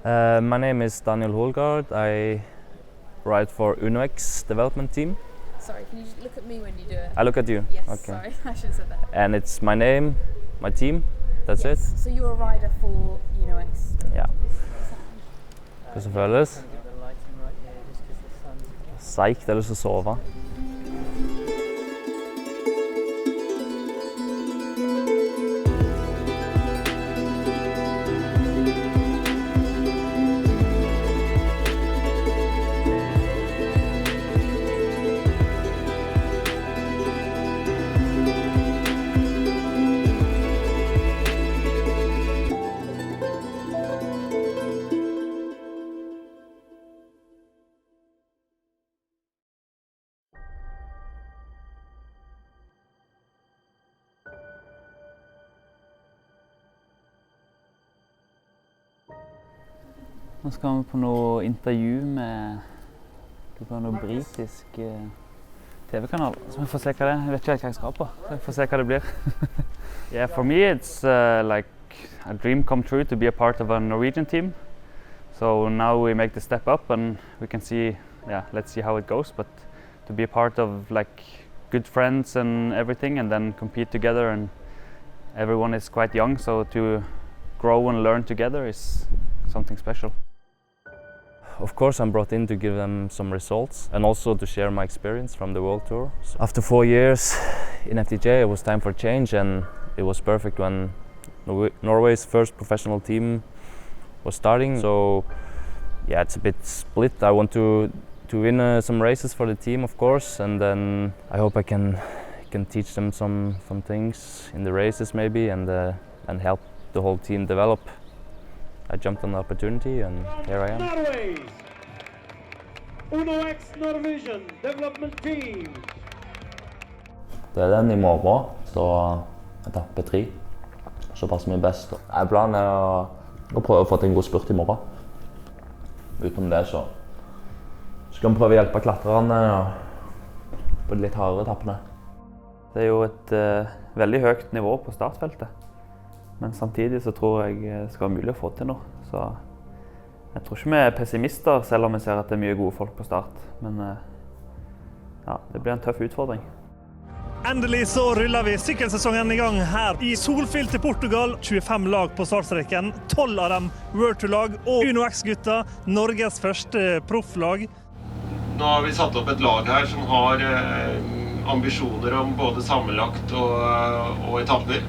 My name is Daniel Holgaard. I ride for UnoX development team. Sorry, can you just look at me when you do it? I look at you? Yes, Okay. sorry, I should have said that. And it's my name, my team, that's Yes. it? So you're a rider for UnoX? Ja. Hvordan føles? Seigt, eller så sove. Nå skal vi på noe intervju med noe britisk TV-kanal. Så vi får se hva det er. Jeg vet ikke hva jeg skal på, så vi får se hva det blir. Yeah, for me it's like a dream come true to be a part of a Norwegian team. So now we make the step up and we can see, yeah, let's see how it goes. But to be a part of like good friends and everything and then compete together, and everyone is quite young, so to grow and learn together is something special. Of course, I'm brought in to give them some results and also to share my experience from the World Tour. So after 4 years in FDJ, it was time for change, and it was perfect when Norway's first professional team was starting. So yeah, it's a bit split. I want to win some races for the team, of course, and then I hope I can teach them some things in the races maybe, and help the whole team develop. I jumped on the opportunity and here I am. Norway! UnoX Norwegian Development Team! Det er den I morgen, så etappe 3. Så passer vi best. Planen å prøve å få til en god spurt I morgen. Utenom det så skal vi prøve å hjelpe klatrerne på de litt hardere etappene. Det er jo et veldig høyt nivå på startfeltet. Men samtidig så tror jeg det skal være mulig å få til noe. Så jeg tror ikke vi er pessimister, selv om vi ser at det er mye gode folk på start. Men ja, det blir en tøff utfordring. Endelig så ruller vi sykkelsesongen I gang her I solfylte Portugal. 25 lag på startstreken, 12 av dem World Tour-lag og UnoX-gutta, Norges første profflag. Nå har vi satt opp et lag her som har ambisjoner om både sammenlagt og etapper.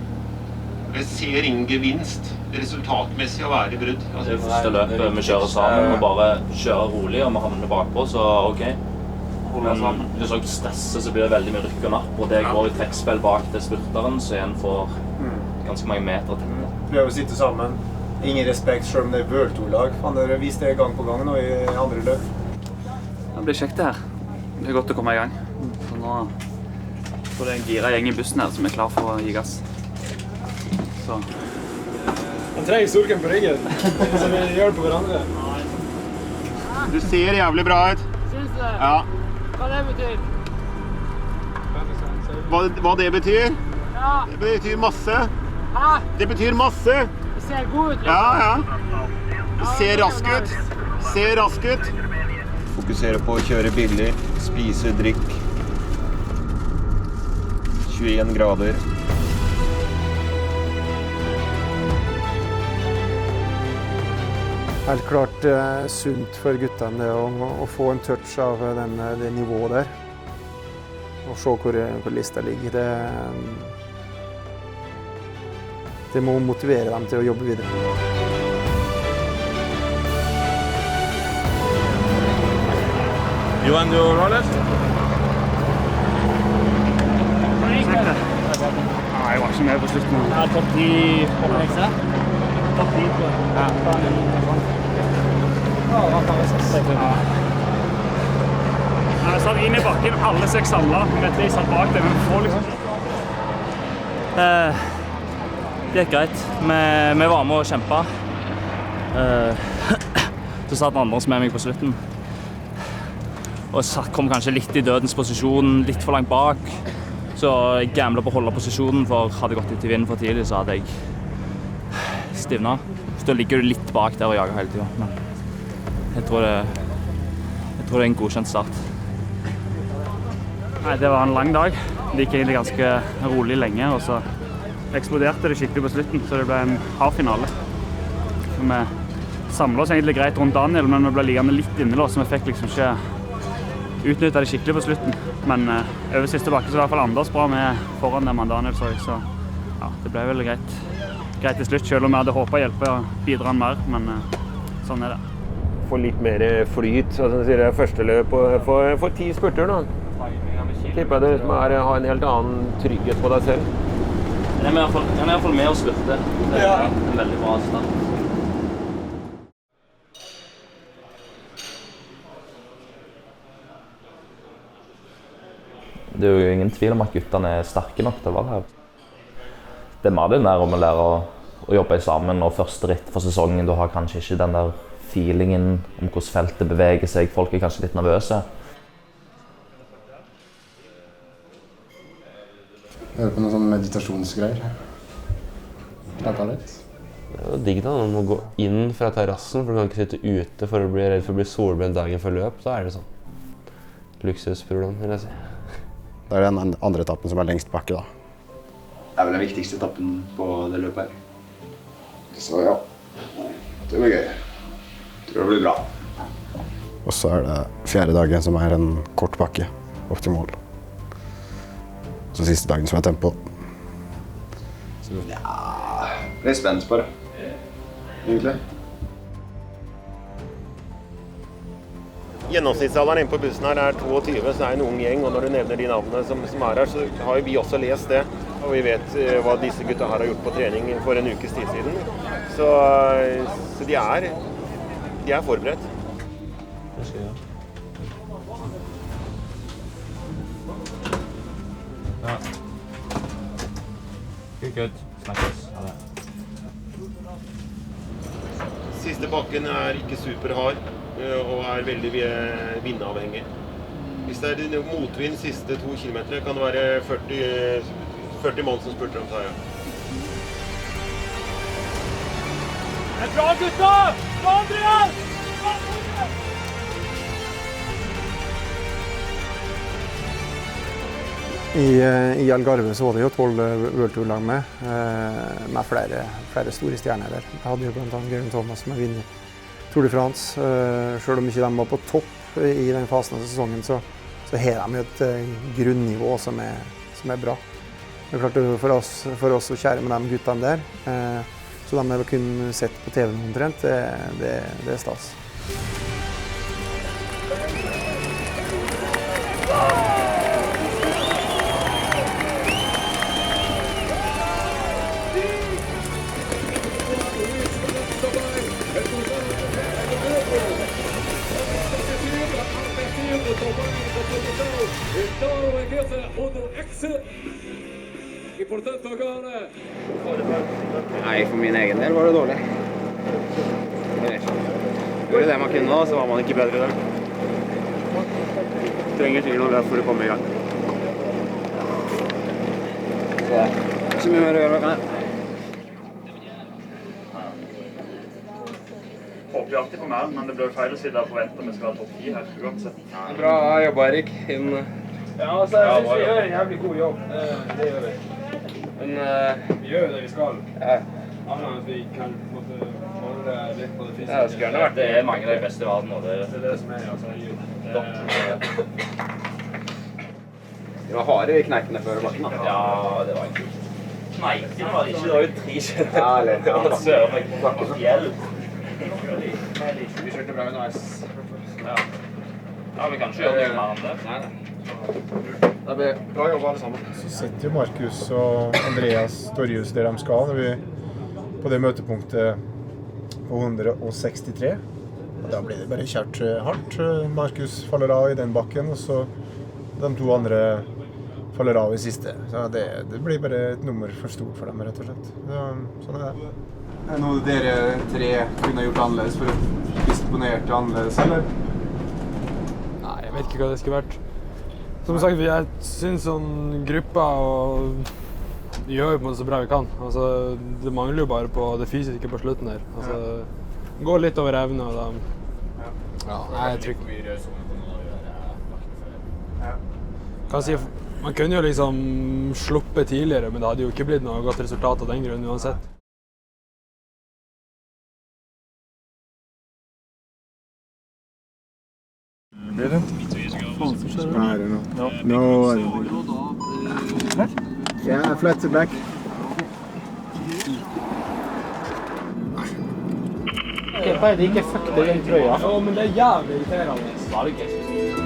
Jeg ser ingen gevinst resultatmessig å være I brudd. Det første løpet vi kjører sammen og bare kjører rolig, og vi havner bakpå, så ok. Men hvis dere stresser, så blir det veldig mye rykk og napp, og det går I trekkspill bak til spurteren, så igjen får ganske mange meter til det. Prøver å sitte sammen. Ingen respekt, selv om det World Tour-lag. Dere viste det gang på gang nå I andre løp. Det blir kjekt det her. Det er godt å komme I gang. Så nå får det en gira gjeng I bussen her som klar for å gi gass. Så. Han trenger storken på ryggen, så vi gjør det på hverandre. Du ser jævlig bra ut. Syns du det? Ja. Hva det betyr? Hva det betyr? Ja. Det betyr masse. Hæ? Det betyr masse. Det ser god ut, liksom. Ja. Det ser rask ut. Ser rask ut. Fokusere på å kjøre billig, spise, drikk. 21 grader. Helt klart sunt for guttene å få en touch av det nivået der. Og se hvor lista ligger. Det må motivere dem til å jobbe videre. Johan, du roller? Nei, jeg var ikke med på slutten. Ja, topp 10 på reise. Topp 10 på. Ja, Jeg satt inn I bakken, alle 6 samlet. Jeg satt bak det, men får liksom... Det gikk greit. Vi var med å kjempe. Så satt Anders med meg på slutten. Og kom kanskje litt I dødens posisjon, litt for langt bak. Så jeg gamblet på å holde posisjonen, for hadde jeg gått ut I vinden for tidlig, så hadde jeg stivnet. Da ligger du litt bak der og jager hele tiden. Men jeg tror det er en godkjent start. Nei, det var en lang dag. Det gikk egentlig ganske rolig lenge, og så eksploderte det skikkelig på slutten, så det ble en hard finale. Så vi samlet oss egentlig greit rundt Daniel, men vi ble liggende litt inne da, så vi fikk liksom ikke utnyttet det skikkelig på slutten. Men over siste bakke så var i hvert fall Anders bra med foran dem Daniel så jeg, så ja, det ble veldig greit til slutt, selv om jeg hadde håpet å hjelpe og bidra mer, men sånn er det. Få litt mer flyt, altså sier det første løp, for 10 spurter da. Tipper du som ha en helt annen trygghet på deg selv? Han er i hvert fall med å spurte. Det er en veldig bra start. Det er jo ingen tvil om at guttene er sterke nok til å være her. Det er mer den der om å lære å jobbe sammen, og første ritt for sesongen, du har kanskje ikke den der feelingen om hvordan feltet beveger seg, folk er kanskje litt nervøse. Jeg hører på noen sånne meditasjonsgreier. Slapp av litt. Det er jo digg da, når man går inn fra terrassen, for du kan ikke sitte ute for å bli redd for å bli solbrent dagen før løp. Da er det sånn luksusproblem, vil jeg si. Det er den andre etappen som er lengst bakke da. Det er vel den viktigste etappen på det løpet her. Så ja, det blir gøy. Tror det blir bra. Og så er det 4. dagen som er en kort bakke opp til mål. Så siste dagen som er tempo. Så ja, ble spent på det, egentlig. Gjennomsnittsalderen inne på bussen her er 22, så det er en ung gjeng, og når du nevner de navnene som er her, så har vi også lest det. Og vi vet hva disse gutta her har gjort på trening for en ukes tid siden. Så de er forberedt. Det skal jeg. Ja. Good. Snakkes. Ha det. Siste bakken er ikke superhard og er veldig vindavhengig. Hvis det er motvind siste 2 kilometer, kan det være 40 mann som spurter om seier. Det er bra, gutta! Bra, Andreas! I Algarve så var det jo 12 World Tour-lag med flere store stjerner der. Jeg hadde jo blant annet Geraint Thomas som har vunnet Tour de France. Selv om ikke de var på topp i den fasen av sesongen, så har de et grunnivå som er bra. Det er klart for oss å kjære med de guttene der, så de har kun sett på TV omtrent, det er stas. Nei, for min egen del var det dårlig. Gjorde det man kunne da, så var man ikke bedre i dag. Trenger sikkert noe for å komme i gang. Så ikke mye mer å gjøre, kan jeg. Håper vi alltid på mer, men det blir feil å si det og forvente at vi skal ha topp 10 her, uansett. Bra jobba, Erik. Ja, altså, jeg synes vi gjør en jævlig god jobb. Det gjør vi. Men vi gjør det vi skal. Ja. Annet enn at vi kan holde litt på det fysiske. Ja, det skulle gjerne vært Det er mange av de beste i verden, og det er det som er, altså. Vi var harde i kneikene før bakken, da. Ja, det var ikke kneikene var det ikke. Det var jo 3 kjent. Ja, litt. Ja, det sører meg på fjell. Vi kjørte bra underveis. Ja, vi kan ikke gjøre noe mer enn det. Nei. Det blir bra jobb alle sammen. Så sitter jo Markus og Andreas Torjus der de skal, når vi på det møtepunktet på 163. Og da blir det bare kjørt hardt. Markus faller av i den bakken, og så de 2 andre faller av i siste. Så det blir bare et nummer for stort for dem, rett og slett. Så, sånn er det. Er det noe dere 3 kunne gjort annerledes for å disponere annerledes, eller? Nei, jeg vet ikke hva det skulle vært. Som sagt, jeg synes sånn gruppa og Vi gjør jo på en måte så bra vi kan. Altså, det mangler jo bare på det fysiske på slutten her. Altså, går litt over evne, og da... Ja, jeg tror ikke... Kan si, man kunne jo liksom sluppet tidligere, men det hadde jo ikke blitt noe godt resultat av den grunnen uansett. Really? I don't know. No, I don't think. Yeah, flat to back. Ok, bare ikke fuck det den trøya. Ja, men det jævlig irriterende.